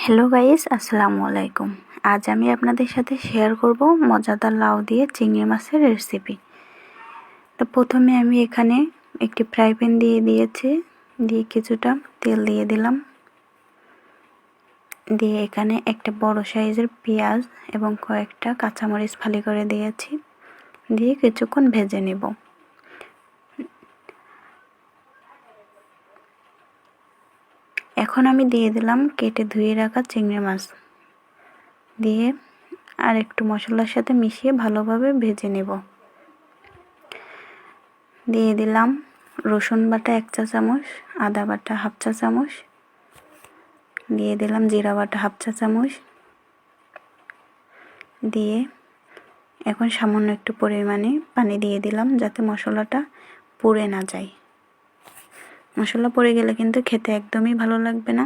Hello guys, আসসালামু আলাইকুম। আজ আমি আপনাদের সাথে শেয়ার করব মজাদার লাউ দিয়ে চিংড়ি মাছের রেসিপি। তো প্রথমে আমি এখানে একটি ফ্রাই প্যান দিয়ে দিয়েছি, দিয়ে কিছুটা তেল দিয়ে দিলাম, দিয়ে এখানে একটা বড় সাইজের পেঁয়াজ এবং কয়েকটা কাঁচামরিচ ফালি করে দিয়েছি, দিয়ে কিছুক্ষণ ভেজে নেব। এখন আমি দিয়ে দিলাম কেটে ধুয়ে রাখা চিংড়ি মাছ, দিয়ে আর একটু মশলার সাথে মিশিয়ে ভালোভাবে ভেজে নেব। দিয়ে দিলাম রসুন বাটা 1 চা চামচ, আদা বাটা 1/2 চা চামচ, দিয়ে দিলাম জিরা বাটা 1/2 চা চামচ, দিয়ে এখন সামান্য একটু পরিমাণে পানি দিয়ে দিলাম যাতে মশলাটা পুড়ে না যায়। মশলা পুড়ে গেলে কিন্তু খেতে একদমই ভালো লাগবে না।